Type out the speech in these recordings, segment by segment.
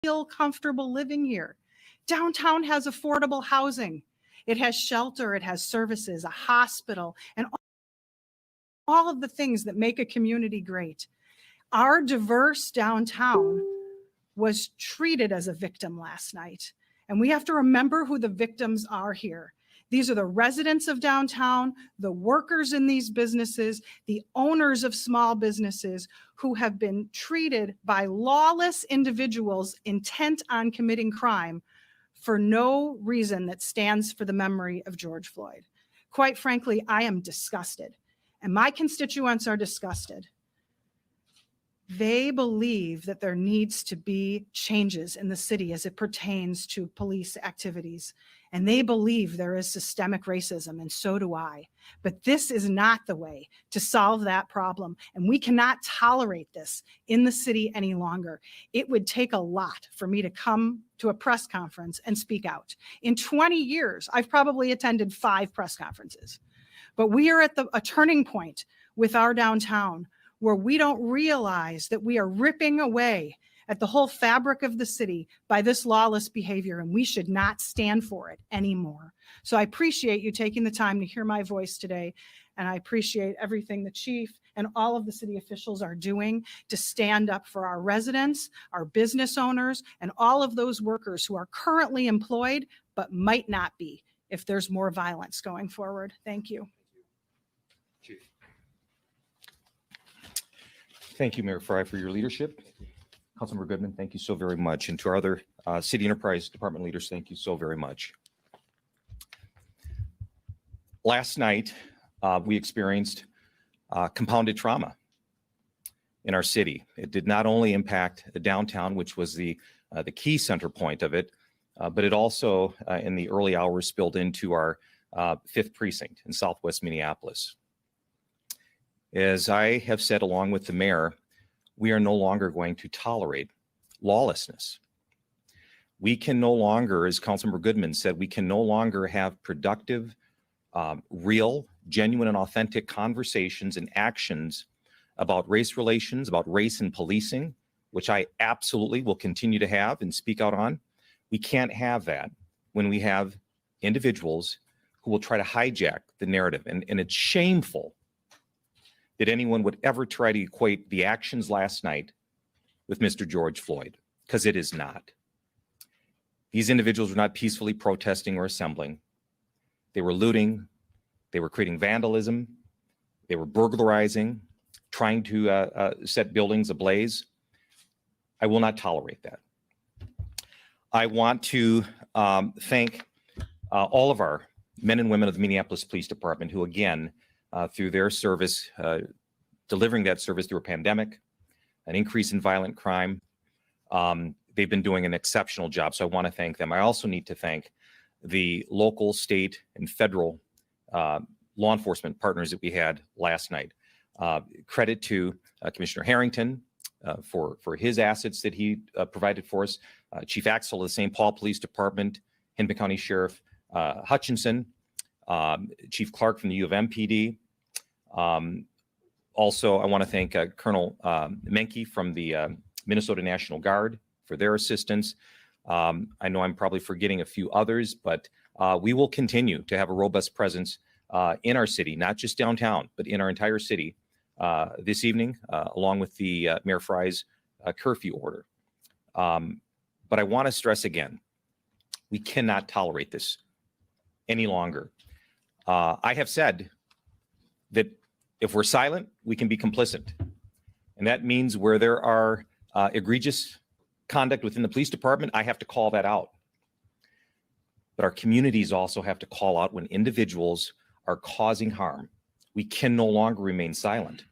feel comfortable living here. Downtown has affordable housing. It has shelter, it has services, a hospital, and all of the things that make a community great. Our diverse downtown was treated as a victim last night. And we have to remember who the victims are here. These are the residents of downtown, the workers in these businesses, the owners of small businesses who have been treated by lawless individuals intent on committing crime for no reason that stands for the memory of George Floyd. Quite frankly, I am disgusted, and my constituents are disgusted. They believe that there needs to be changes in the city as it pertains to police activities. And they believe there is systemic racism, and so do I. But this is not the way to solve that problem. And we cannot tolerate this in the city any longer. It would take a lot for me to come to a press conference and speak out. In 20 years, I've probably attended 5 press conferences. But we are at a turning point with our downtown where we don't realize that we are ripping away at the whole fabric of the city by this lawless behavior, and we should not stand for it anymore. So I appreciate you taking the time to hear my voice today, and I appreciate everything the chief and all of the city officials are doing to stand up for our residents, our business owners, and all of those workers who are currently employed but might not be if there's more violence going forward. Thank you. Chief. Thank you, Mayor Fry, for your leadership. Councilmember Goodman, thank you so very much. And to our other city enterprise department leaders, thank you so very much. Last night, we experienced compounded trauma in our city. It did not only impact the downtown, which was the key center point of it, but it also, in the early hours, spilled into our 5th precinct in Southwest Minneapolis. As I have said, along with the mayor, we are no longer going to tolerate lawlessness. We can no longer, as Councilmember Goodman said, we can no longer have productive, real, genuine, and authentic conversations and actions about race relations, about race and policing, which I absolutely will continue to have and speak out on. We can't have that when we have individuals who will try to hijack the narrative. And it's shameful that anyone would ever try to equate the actions last night with Mr. George Floyd, because it is not. These individuals were not peacefully protesting or assembling. They were looting, they were creating vandalism, they were burglarizing, trying to set buildings ablaze. I will not tolerate that. I want to thank all of our men and women of the Minneapolis Police Department who, again, through their service, delivering that service through a pandemic, an increase in violent crime. They've been doing an exceptional job, so I want to thank them. I also need to thank the local, state, and federal law enforcement partners that we had last night. Credit to Commissioner Harrington for his assets that he provided for us, Chief Axel of the St. Paul Police Department, Hennepin County Sheriff Hutchinson, Chief Clark from the U of M PD. Also, I want to thank Colonel Menke from the Minnesota National Guard for their assistance. I know I'm probably forgetting a few others, but we will continue to have a robust presence in our city, not just downtown, but in our entire city this evening, along with the Mayor Fry's curfew order. But I want to stress again, we cannot tolerate this any longer. I have said that if we're silent, we can be complicit. And that means where there are egregious conduct within the police department, I have to call that out. But our communities also have to call out when individuals are causing harm. We can no longer remain silent.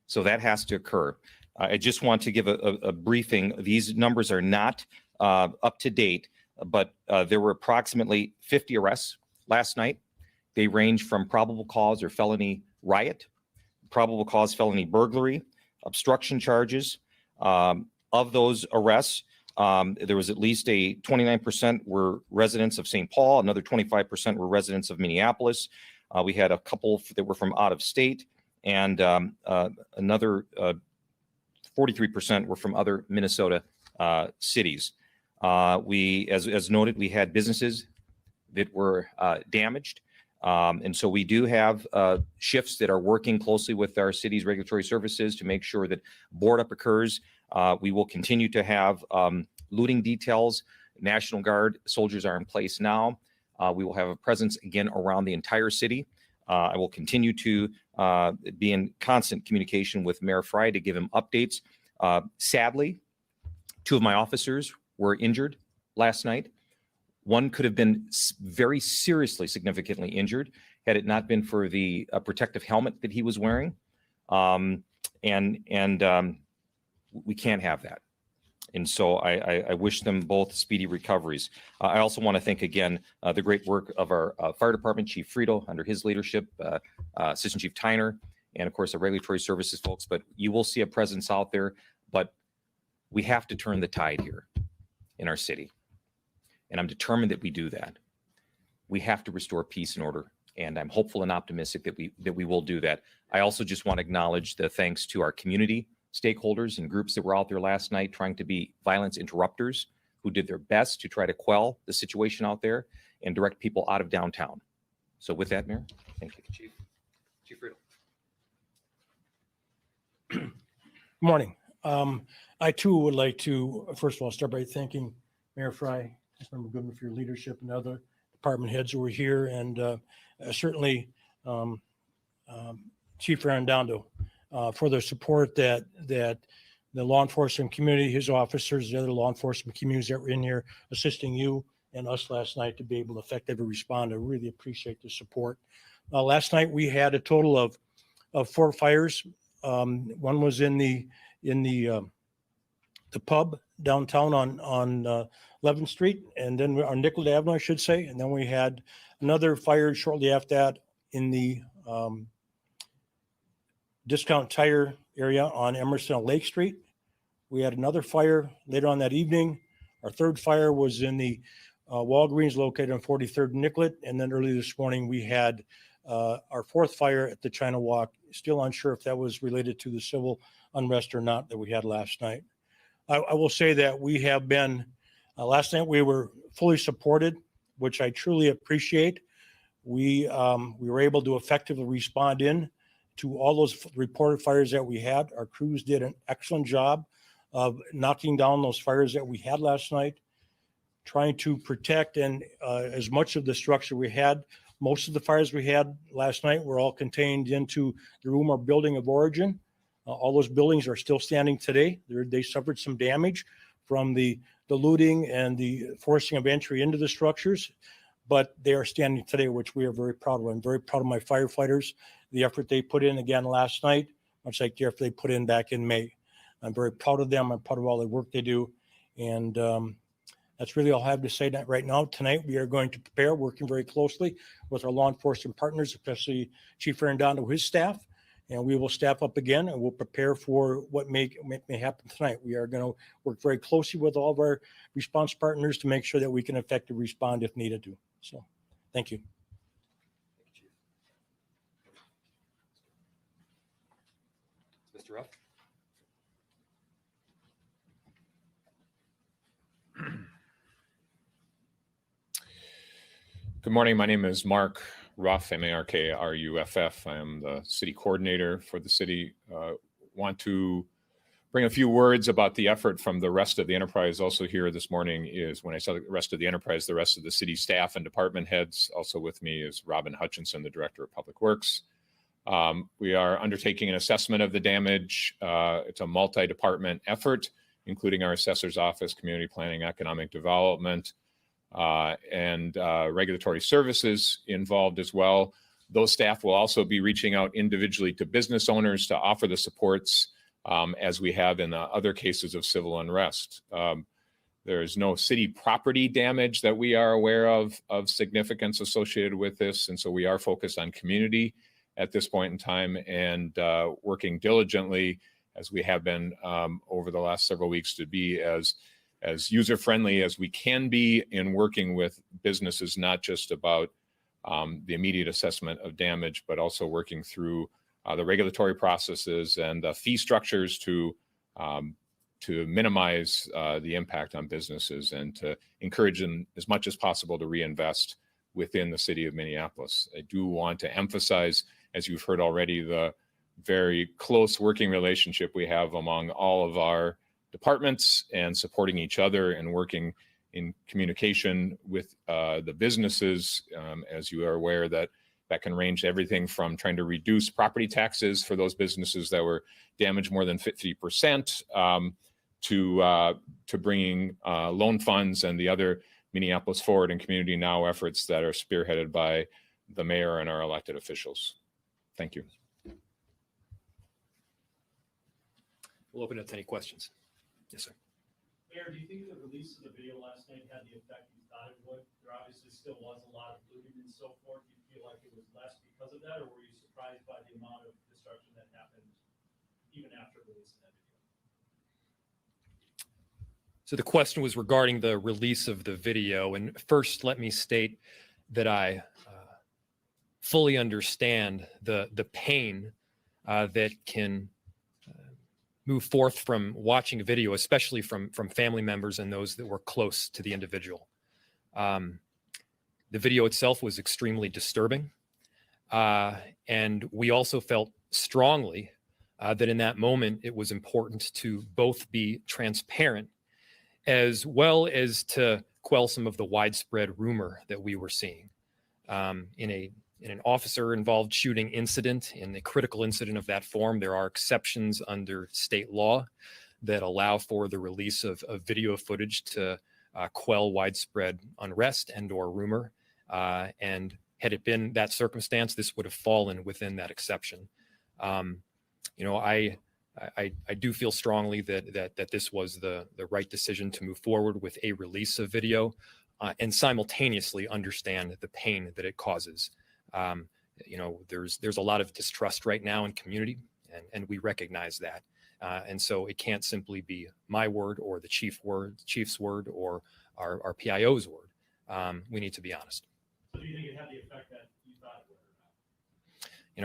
So that has to occur. I just want to give a briefing. These numbers are not up to date, but there were approximately 50 arrests last night. They range from probable cause or felony riot, probable cause felony burglary, obstruction charges. Of those arrests, there was at least a 29% were residents of St. Paul, another 25% were residents of Minneapolis. We had a couple that were from out of state, and another 43% were from other Minnesota cities. As noted, we had businesses that were damaged. And so we do have shifts that are working closely with our city's regulatory services to make sure that board up occurs. We will continue to have looting details. National Guard soldiers are in place now. We will have a presence again around the entire city. I will continue to be in constant communication with Mayor Fry to give him updates. Sadly, 2 of my officers were injured last night. One could have been very seriously, significantly injured had it not been for the protective helmet that he was wearing. We can't have that. And so I wish them both speedy recoveries. I also want to thank again the great work of our fire department, Chief Friedel, under his leadership, Assistant Chief Tyner, and of course the regulatory services folks. But you will see a presence out there. But we have to turn the tide here in our city. And I'm determined that we do that. We have to restore peace and order. And I'm hopeful and optimistic that we will do that. I also just want to acknowledge the thanks to our community stakeholders and groups that were out there last night trying to be violence interrupters, who did their best to try to quell the situation out there and direct people out of downtown. So with that, Mayor, thank you. Chief Friedel. Good morning. I too would like to, first of all, start by thanking Mayor Fry, Member Goodman, for your leadership, and other department heads who were here, and certainly Chief Arredondo for their support that the law enforcement community, his officers, the other law enforcement communities that were in here assisting you and us last night to be able to effectively respond. I really appreciate the support. Last night we had a total of 4 fires. One was in the pub downtown on 11th Street, and then on Nicollet Avenue, I should say. And then we had another fire shortly after that in the Discount Tire area on Emerson and Lake Street. We had another fire later on that evening. Our 3rd fire was in the Walgreens located on 43rd and Nicollet. And then early this morning, we had our 4th fire at the China Walk. Still unsure if that was related to the civil unrest or not that we had last night. I will say that we have been, last night we were fully supported, which I truly appreciate. We were able to effectively respond in to all those reported fires that we had. Our crews did an excellent job of knocking down those fires that we had last night, trying to protect and as much of the structure we had. Most of the fires we had last night were all contained into the room or building of origin. All those buildings are still standing today. They suffered some damage from the looting and the forcing of entry into the structures, but they are standing today, which we are very proud of. I'm very proud of my firefighters, the effort they put in again last night, much like the effort they put in back in May. I'm very proud of them. I'm proud of all the work they do. And that's really all I have to say right now. Tonight, we are going to prepare, working very closely with our law enforcement partners, especially Chief Arredondo, his staff. And we will staff up again, and we'll prepare for what may happen tonight. We are going to work very closely with all of our response partners to make sure that we can effectively respond if needed to. So, thank you. Mr. Ruff. Good morning. My name is Mark Ruff, M-A-R-K-R-U-F-F. I am the city coordinator for the city. Want to bring a few words about the effort from the rest of the enterprise. Also here this morning is, when I saw the rest of the enterprise, the rest of the city staff and department heads. Also with me is Robin Hutchinson, the Director of Public Works. We are undertaking an assessment of the damage. It's a multi-department effort, including our assessor's office, community planning, economic development, and regulatory services involved as well. Those staff will also be reaching out individually to business owners to offer the supports as we have in other cases of civil unrest. There is no city property damage that we are aware of significance associated with this. And so we are focused on community at this point in time and working diligently, as we have been over the last several weeks, to be as user-friendly as we can be in working with businesses, not just about the immediate assessment of damage, but also working through the regulatory processes and the fee structures to to minimize the impact on businesses and to encourage them as much as possible to reinvest within the city of Minneapolis. I do want to emphasize, as you've heard already, the very close working relationship we have among all of our departments and supporting each other and working in communication with the businesses. As you are aware, that can range everything from trying to reduce property taxes for those businesses that were damaged more than 50%, to bringing loan funds and the other Minneapolis Forward and Community Now efforts that are spearheaded by the mayor and our elected officials. Thank you. We'll open it up to any questions. Yes, sir. Mayor, do you think the release of the video last night had the effect you thought it would? There obviously still was a lot of looting and so forth. Do you feel like it was less because of that, or were you surprised by the amount of destruction that happened even after releasing that video? So the question was regarding the release of the video. And first, let me state that I fully understand the pain that can move forth from watching a video, especially from family members and those that were close to the individual. The video itself was extremely disturbing. And we also felt strongly that in that moment, it was important to both be transparent as well as to quell some of the widespread rumor that we were seeing. In an officer-involved shooting incident, in a critical incident of that form, there are exceptions under state law that allow for the release of video footage to quell widespread unrest and or rumor. And had it been that circumstance, this would have fallen within that exception. I do feel strongly that this was the right decision to move forward with a release of video and simultaneously understand the pain that it causes. There's a lot of distrust right now in community, and we recognize that. And so it can't simply be my word or the chief's word or our PIO's word. We need to be honest. So do you think it had the effect that you thought it would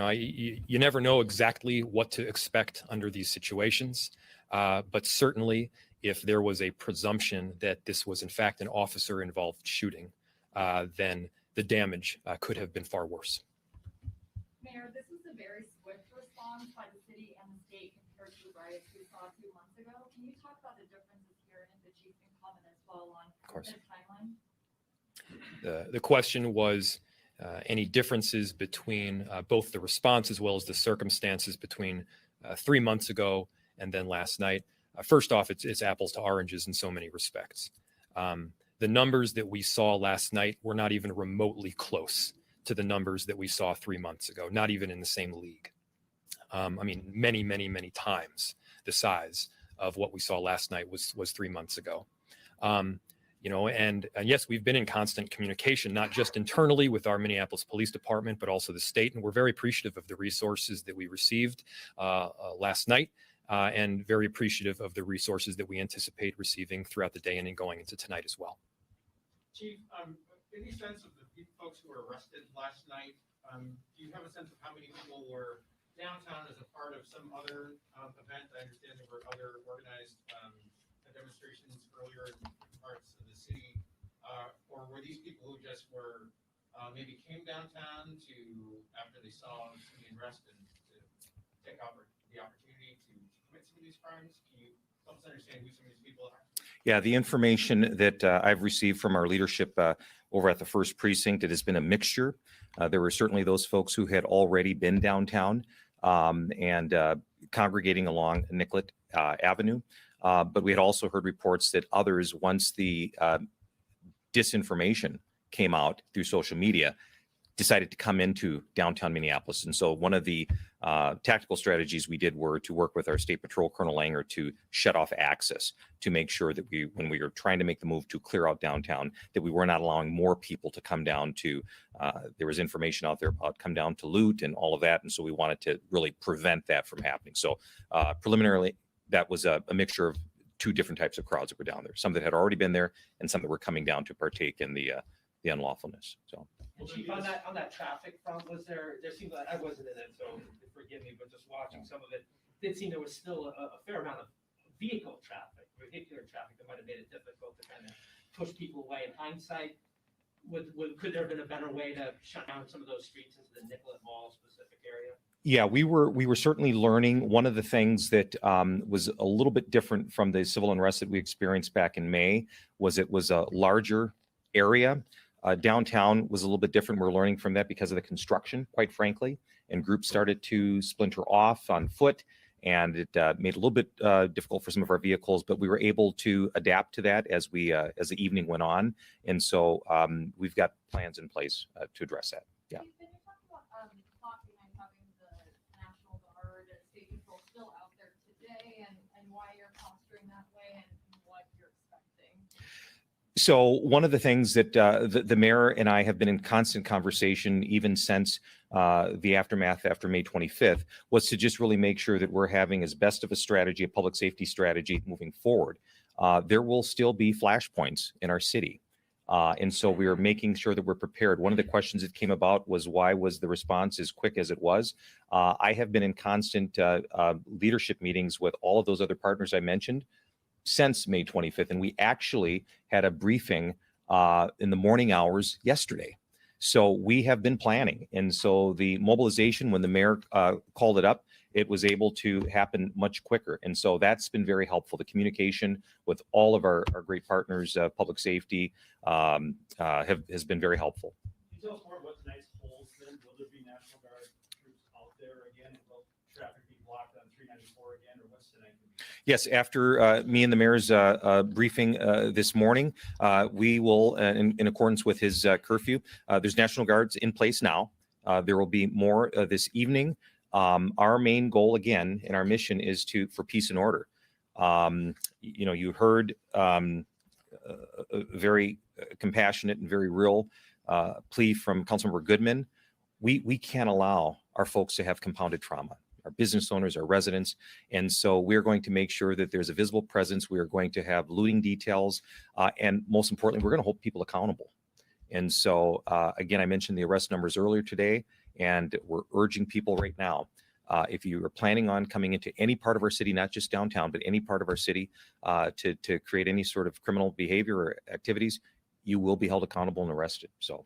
or not? You never know exactly what to expect under these situations, but certainly if there was a presumption that this was in fact an officer-involved shooting, then the damage could have been far worse. Mayor, this was a very swift response by the city and the state compared to the riots we saw 2 months ago. Can you talk about the differences here, and if the chief can comment as well on the timeline? The question was any differences between both the response as well as the circumstances between 3 months ago and then last night. First off, it's apples to oranges in so many respects. The numbers that we saw last night were not even remotely close to the numbers that we saw 3 months ago, not even in the same league. Many, many, many times the size of what we saw last night was 3 months ago. And yes, we've been in constant communication, not just internally with our Minneapolis Police Department, but also the state. And we're very appreciative of the resources that we received last night. And very appreciative of the resources that we anticipate receiving throughout the day and going into tonight as well. Chief, any sense of the folks who were arrested last night? Do you have a sense of how many people were downtown as a part of some other event? I understand there were other organized demonstrations earlier in parts of the city. Or were these people who just were maybe came downtown after they saw the unrest and to take the opportunity to commit some of these crimes? Can you help us understand who some of these people are? Yeah, the information that I've received from our leadership over at the first precinct, it has been a mixture. There were certainly those folks who had already been downtown and congregating along Nicollet Avenue. But we had also heard reports that others, once the disinformation came out through social media, decided to come into downtown Minneapolis. And so one of the tactical strategies we did were to work with our State Patrol Colonel Langer to shut off access to make sure that when we were trying to make the move to clear out downtown, that we were not allowing more people to come down to, there was information out there about come down to loot and all of that. And so we wanted to really prevent that from happening. So preliminarily, that was a mixture of two different types of crowds that were down there. Some that had already been there and some that were coming down to partake in the unlawfulness. So. Chief, on that traffic front, there seemed like, I wasn't in it, so forgive me, but just watching some of it, did seem there was still a fair amount of vehicular traffic that might have made it difficult to kind of push people away. In hindsight, could there have been a better way to shut down some of those streets into the Nicollet Mall specific area? Yeah, we were certainly learning. One of the things that was a little bit different from the civil unrest that we experienced back in May was it was a larger area. Downtown was a little bit different. We're learning from that because of the construction, quite frankly, and groups started to splinter off on foot, and it made it a little bit difficult for some of our vehicles, but we were able to adapt to that as the evening went on. And so we've got plans in place to address that. Yeah. Keith, can you talk about thought behind having the National Guard and state patrol still out there today, and why you're posturing that way and what you're expecting? So one of the things that the mayor and I have been in constant conversation even since the aftermath after May 25th was to just really make sure that we're having as best of a strategy, a public safety strategy moving forward. There will still be flashpoints in our city. And so we are making sure that we're prepared. One of the questions that came about was why was the response as quick as it was? I have been in constant leadership meetings with all of those other partners I mentioned since May 25th. And we actually had a briefing in the morning hours yesterday. So we have been planning. And so the mobilization, when the mayor called it up, it was able to happen much quicker. And so that's been very helpful. The communication with all of our great partners, public safety, has been very helpful. Can you tell us more about tonight's polls then? Will there be National Guard troops out there again? Will traffic be blocked on 394 again, or what's tonight? Yes, after me and the mayor's briefing this morning, we will, in accordance with his curfew, there's National Guards in place now. There will be more this evening. Our main goal, again, and our mission is for peace and order. You heard a very compassionate and very real plea from Councilmember Goodman. We can't allow our folks to have compounded trauma, our business owners, our residents. And so we're going to make sure that there's a visible presence. We are going to have looting details. And most importantly, we're going to hold people accountable. And so, again, I mentioned the arrest numbers earlier today, and we're urging people right now, if you are planning on coming into any part of our city, not just downtown, but any part of our city, to create any sort of criminal behavior or activities, you will be held accountable and arrested. So,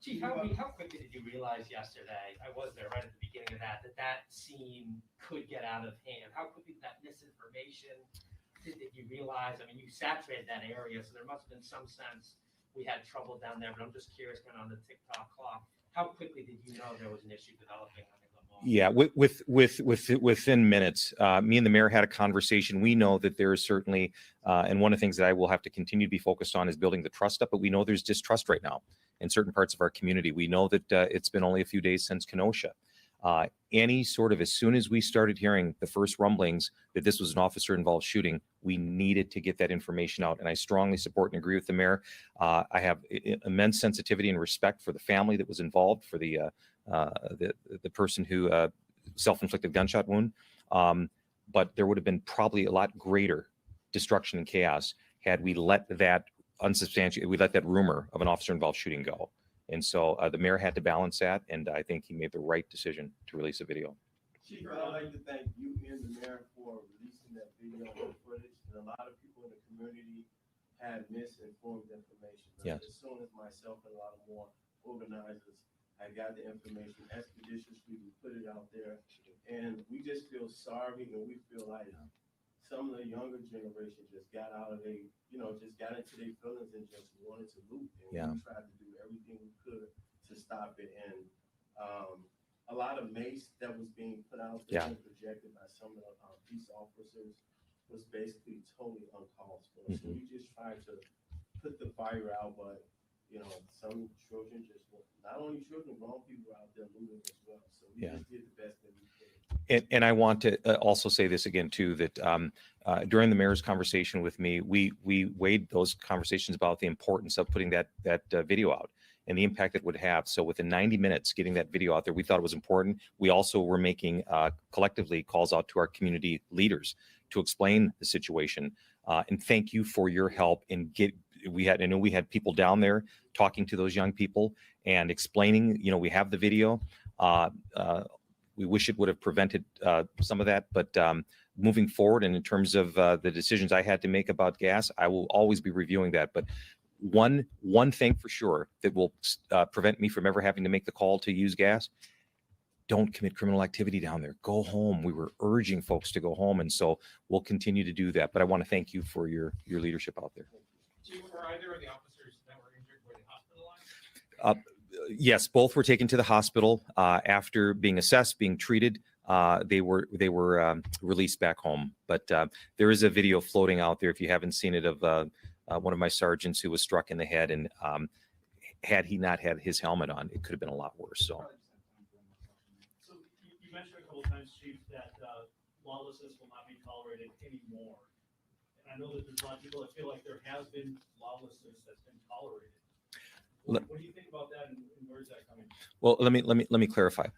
Chief, how quickly did you realize yesterday, I was there right at the beginning of that scene could get out of hand? How quickly did that misinformation, did you realize? I mean, you saturated that area, so there must have been some sense we had trouble down there, but I'm just curious, kind of on the TikTok clock, how quickly did you know there was an issue developing on the mall? Yeah, within minutes, me and the mayor had a conversation. We know that there is certainly, and one of the things that I will have to continue to be focused on is building the trust up, but we know there's distrust right now in certain parts of our community. We know that it's been only a few days since Kenosha. As soon as we started hearing the first rumblings that this was an officer-involved shooting, we needed to get that information out. And I strongly support and agree with the mayor. I have immense sensitivity and respect for the family that was involved, for the person who self-inflicted gunshot wound. But there would have been probably a lot greater destruction and chaos had we let that rumor of an officer-involved shooting go. And so the mayor had to balance that, and I think he made the right decision to release a video. Chief, I'd like to thank you and the mayor for releasing that video and footage. And a lot of people in the community had misinformed information. Yes. As soon as myself and a lot of more organizers, I got the information expeditiously, we put it out there, and we just feel sorry, and we feel like some of the younger generation just got out of just got into their feelings and just wanted to loot. And we tried to do everything we could to stop it. And a lot of mace that was being put out there and projected by some of the police officers was basically totally uncalled for. So we just tried to put the fire out, but some children just, not only children, grown people out there looting as well. So we just did the best that we could. And I want to also say this again, too, that during the mayor's conversation with me, we weighed those conversations about the importance of putting that video out and the impact it would have. So within 90 minutes, getting that video out there, we thought it was important. We also were making collectively calls out to our community leaders to explain the situation. And thank you for your help in I know we had people down there talking to those young people and explaining, we have the video. We wish it would have prevented some of that, but moving forward and in terms of the decisions I had to make about gas, I will always be reviewing that. But one thing for sure that will prevent me from ever having to make the call to use gas: don't commit criminal activity down there. Go home. We were urging folks to go home, and so we'll continue to do that. But I want to thank you for your leadership out there. Were either of the officers that were injured, were they hospitalized? Yes, both were taken to the hospital after being assessed, being treated. They were released back home. But there is a video floating out there, if you haven't seen it, of one of my sergeants who was struck in the head, and had he not had his helmet on, it could have been a lot worse. So you mentioned a couple of times, Chief, that lawlessness will not be tolerated anymore. And I know that there's a lot of people that feel like there has been lawlessness that's been tolerated. What do you think about that, and where is that coming from? Well, let me clarify.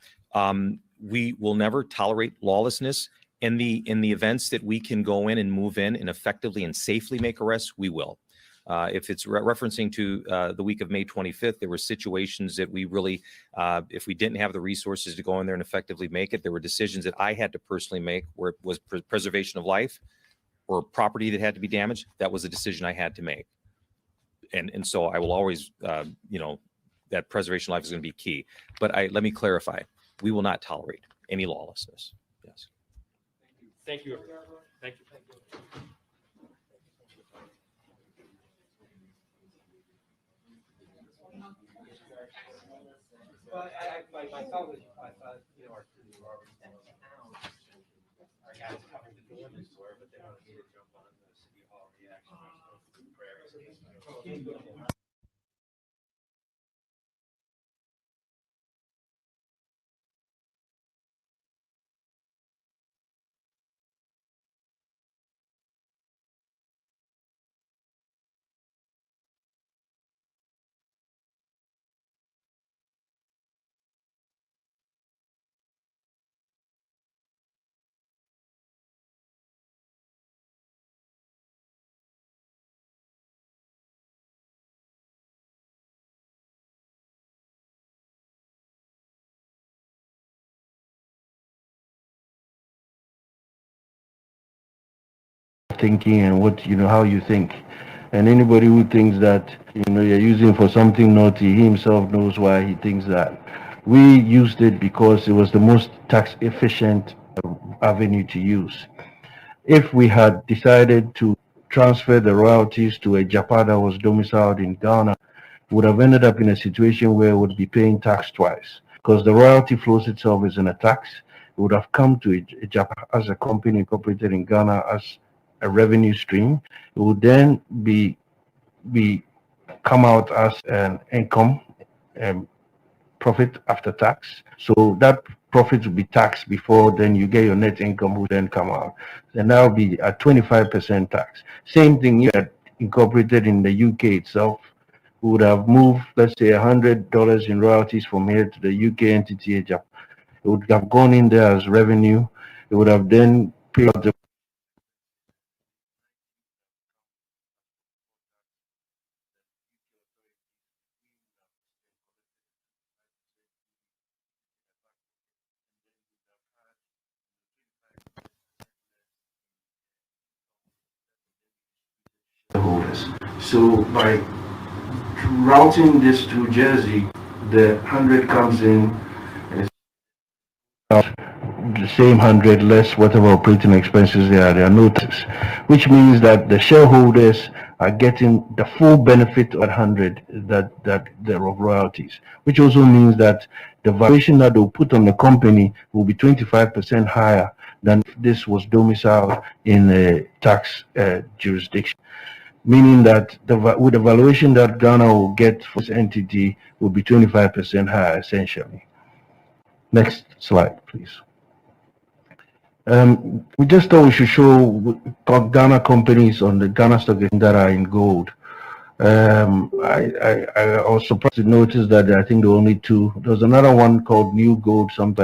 We will never tolerate lawlessness. In the events that we can go in and move in and effectively and safely make arrests, we will. If it's referencing to the week of May 25th, there were situations that we really, if we didn't have the resources to go in there and effectively make it, there were decisions that I had to personally make where it was preservation of life or property that had to be damaged. That was a decision I had to make. And so I will always, that preservation of life is going to be key. But let me clarify, we will not tolerate any lawlessness. Yes. Thank you. Thank you. Well, my thought was, I thought, our students were already downtown. Our guys coming to the women's store, but they don't need to jump on the city hall reaction. Thinking and what how you think, and anybody who thinks that you're using for something naughty, he himself knows why he thinks that. We used it because it was the most tax efficient avenue to use. If we had decided to transfer the royalties to a Japa that was domiciled in Ghana, we would have ended up in a situation where we would be paying tax twice, because the royalty flows itself isn't a tax. It would have come to a Japa as a company incorporated in Ghana as a revenue stream. It would then be come out as an income, profit after tax. So that profit will be taxed before then you get your net income will then come out. And that will be a 25% tax. Same thing you had incorporated in the UK itself. We would have moved, let's say, $100 in royalties from here to the UK entity. It would have gone in there as revenue. It would have then paid out the holders. So by routing this through Jersey, the 100 comes in and it's the same 100 less whatever operating expenses there are no taxes, which means that the shareholders are getting the full benefit of 100 that of royalties, which also means that the valuation that they'll put on the company will be 25% higher than if this was domiciled in a tax jurisdiction. Meaning that with the valuation that Ghana will get for this entity will be 25% higher, essentially. Next slide, please. We just thought we should show Ghana companies on the Ghana stock exchange that are in gold. I was surprised to notice that I think there were only two. There was another one called New Gold sometime